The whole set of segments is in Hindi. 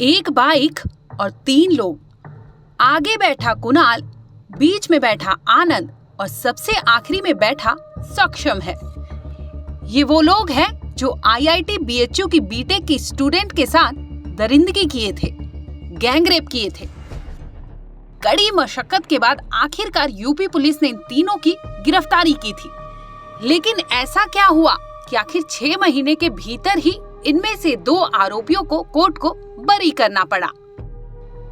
एक बाइक और 3 लोग। आगे बैठा कुणाल, बीच में बैठा आनंद और सबसे आखिरी में बैठा सक्षम है। ये वो लोग हैं जो IIT BHU की बीटेक की स्टूडेंट के साथ दरिंदगी किए थे, गैंगरेप किए थे। कड़ी मशक्कत के बाद आखिरकार यूपी पुलिस ने इन तीनों की गिरफ्तारी की थी। लेकिन ऐसा क्या हुआ कि आखिर 6 महीने के भीतर ही इनमें से 2 आरोपियों को कोर्ट को बरी करना पड़ा।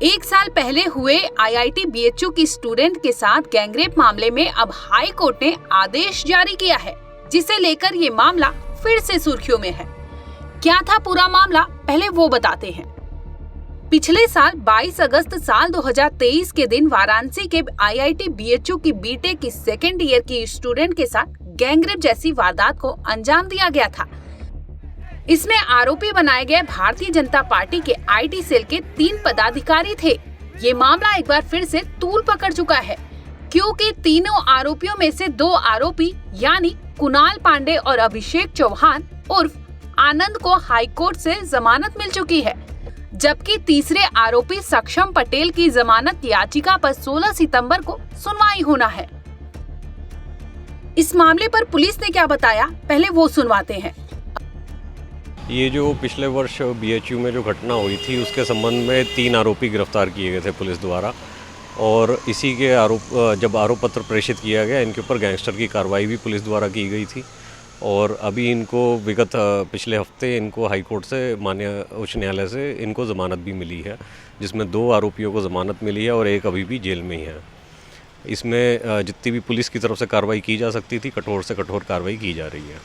1 साल पहले हुए IIT BHU की स्टूडेंट के साथ गैंगरेप मामले में अब हाई कोर्ट ने आदेश जारी किया है, जिसे लेकर ये मामला फिर से सुर्खियों में है। क्या था पूरा मामला, पहले वो बताते हैं। पिछले साल 22 अगस्त साल 2023 के दिन वाराणसी के IIT BHU की बीटेक की 2nd ईयर की स्टूडेंट के साथ गैंगरेप जैसी वारदात को अंजाम दिया गया था। इसमें आरोपी बनाए गए भारतीय जनता पार्टी के IT सेल के 3 पदाधिकारी थे। ये मामला एक बार फिर से तूल पकड़ चुका है, क्योंकि तीनों आरोपियों में से 2 आरोपी यानी कुणाल पांडे और अभिषेक चौहान उर्फ आनंद को हाईकोर्ट से जमानत मिल चुकी है, जबकि तीसरे आरोपी सक्षम पटेल की जमानत याचिका पर 16 सितंबर को सुनवाई होना है। इस मामले पर पुलिस ने क्या बताया, पहले वो सुनवाते हैं। ये जो पिछले वर्ष BHU में जो घटना हुई थी उसके संबंध में 3 आरोपी गिरफ्तार किए गए थे पुलिस द्वारा, और इसी के जब आरोप पत्र प्रेषित किया गया, इनके ऊपर गैंगस्टर की कार्रवाई भी पुलिस द्वारा की गई थी। और अभी इनको विगत पिछले हफ्ते इनको हाई कोर्ट से, माननीय उच्च न्यायालय से इनको ज़मानत भी मिली है, जिसमें 2 आरोपियों को ज़मानत मिली है और एक अभी भी जेल में ही है। इसमें जितनी भी पुलिस की तरफ से कार्रवाई की जा सकती थी, कठोर से कठोर कार्रवाई की जा रही है।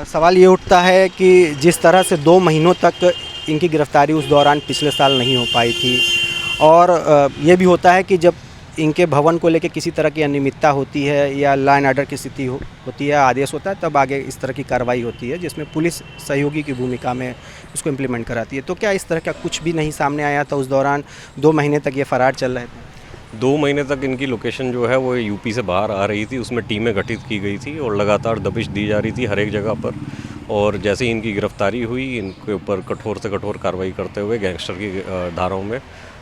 सवाल ये उठता है कि जिस तरह से 2 महीनों तक इनकी गिरफ्तारी उस दौरान पिछले साल नहीं हो पाई थी, और ये भी होता है कि जब इनके भवन को लेकर किसी तरह की अनियमितता होती है या लॉ एंड ऑर्डर की स्थिति होती है, आदेश होता है, तब आगे इस तरह की कार्रवाई होती है जिसमें पुलिस सहयोगी की भूमिका में उसको इम्प्लीमेंट कराती है। तो क्या इस तरह का कुछ भी नहीं सामने आया था उस दौरान? 2 महीने तक ये फरार चल रहे थे। 2 महीने तक इनकी लोकेशन जो है वो यूपी से बाहर आ रही थी, उसमें टीमें गठित की गई थी और लगातार दबिश दी जा रही थी हर एक जगह पर। और जैसे ही इनकी गिरफ्तारी हुई, इनके ऊपर कठोर से कठोर कार्रवाई करते हुए गैंगस्टर की धाराओं में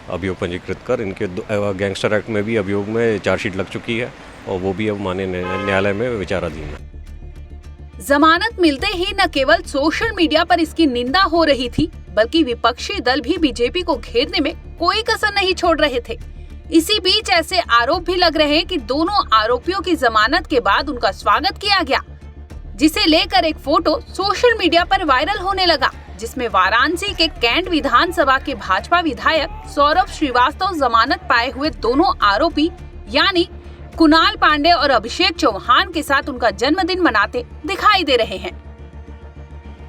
अभियोग पंजीकृत कर इनके गैंगस्टर एक्ट में भी अभियोग में चार्जशीट लग चुकी है और वो भी अब माननीय न्यायालय में विचाराधीन है। जमानत मिलते ही न केवल सोशल मीडिया पर इसकी निंदा हो रही थी, बल्कि विपक्षी दल भी बीजेपी को घेरने में कोई कसर नहीं छोड़ रहे थे। इसी बीच ऐसे आरोप भी लग रहे कि दोनों आरोपियों की जमानत के बाद उनका स्वागत किया गया, जिसे लेकर एक फोटो सोशल मीडिया पर वायरल होने लगा, जिसमें वाराणसी के कैंट विधानसभा के भाजपा विधायक सौरभ श्रीवास्तव जमानत पाए हुए दोनों आरोपी यानी कुणाल पांडे और अभिषेक चौहान के साथ उनका जन्मदिन मनाते दिखाई दे रहे हैं।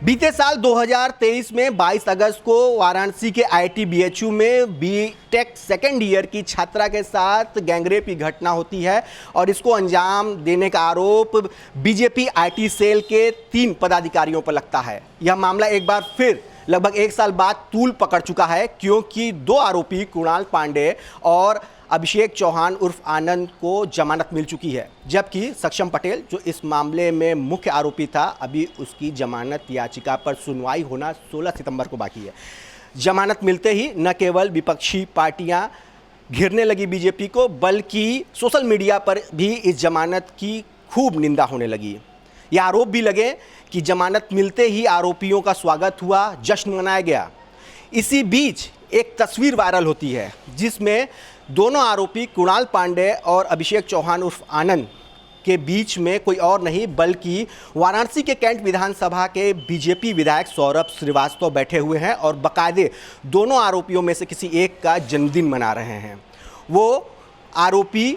बीते साल 2023 में 22 अगस्त को वाराणसी के IIT BHU में बीटेक 2nd ईयर की छात्रा के साथ गैंगरेप की घटना होती है, और इसको अंजाम देने का आरोप बीजेपी IT सेल के 3 पदाधिकारियों पर लगता है। यह मामला एक बार फिर लगभग 1 साल बाद तूल पकड़ चुका है, क्योंकि 2 आरोपी कुणाल पांडे और अभिषेक चौहान उर्फ आनंद को जमानत मिल चुकी है, जबकि सक्षम पटेल जो इस मामले में मुख्य आरोपी था, अभी उसकी जमानत याचिका पर सुनवाई होना 16 सितंबर को बाकी है। जमानत मिलते ही न केवल विपक्षी पार्टियां घेरने लगी बीजेपी को, बल्कि सोशल मीडिया पर भी इस जमानत की खूब निंदा होने लगी। ये आरोप भी लगे कि जमानत मिलते ही आरोपियों का स्वागत हुआ, जश्न मनाया गया। इसी बीच एक तस्वीर वायरल होती है जिसमें दोनों आरोपी कुणाल पांडे और अभिषेक चौहान उर्फ आनंद के बीच में कोई और नहीं बल्कि वाराणसी के कैंट विधानसभा के बीजेपी विधायक सौरभ श्रीवास्तव बैठे हुए हैं, और बाकायदे दोनों आरोपियों में से किसी एक का जन्मदिन मना रहे हैं। वो आरोपी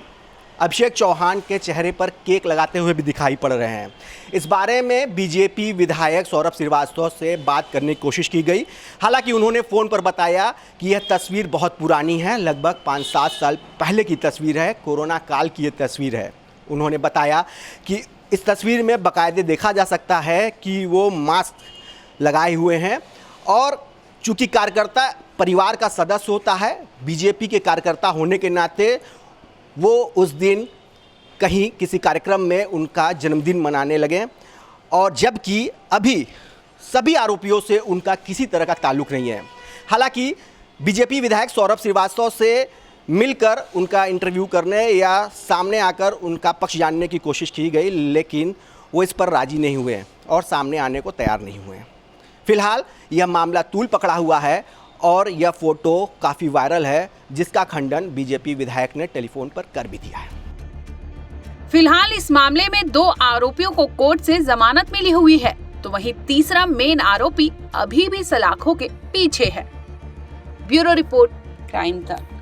अभिषेक चौहान के चेहरे पर केक लगाते हुए भी दिखाई पड़ रहे हैं। इस बारे में बीजेपी विधायक सौरभ श्रीवास्तव से बात करने की कोशिश की गई, हालांकि उन्होंने फ़ोन पर बताया कि यह तस्वीर बहुत पुरानी है, लगभग 5-7 साल पहले की तस्वीर है, कोरोना काल की यह तस्वीर है। उन्होंने बताया कि इस तस्वीर में बाकायदे देखा जा सकता है कि वो मास्क लगाए हुए हैं, और चूँकि कार्यकर्ता परिवार का सदस्य होता है, बीजेपी के कार्यकर्ता होने के नाते वो उस दिन कहीं किसी कार्यक्रम में उनका जन्मदिन मनाने लगे, और जबकि अभी सभी आरोपियों से उनका किसी तरह का ताल्लुक़ नहीं है। हालांकि बीजेपी विधायक सौरभ श्रीवास्तव से मिलकर उनका इंटरव्यू करने या सामने आकर उनका पक्ष जानने की कोशिश की गई, लेकिन वो इस पर राजी नहीं हुए और सामने आने को तैयार नहीं हुए। फिलहाल यह मामला तूल पकड़ा हुआ है और यह फोटो काफ़ी वायरल है, जिसका खंडन बीजेपी विधायक ने टेलीफोन पर कर भी दिया है। फिलहाल इस मामले में 2 आरोपियों को कोर्ट से जमानत मिली हुई है, तो वहीं तीसरा मेन आरोपी अभी भी सलाखों के पीछे है। ब्यूरो रिपोर्ट, क्राइम तक।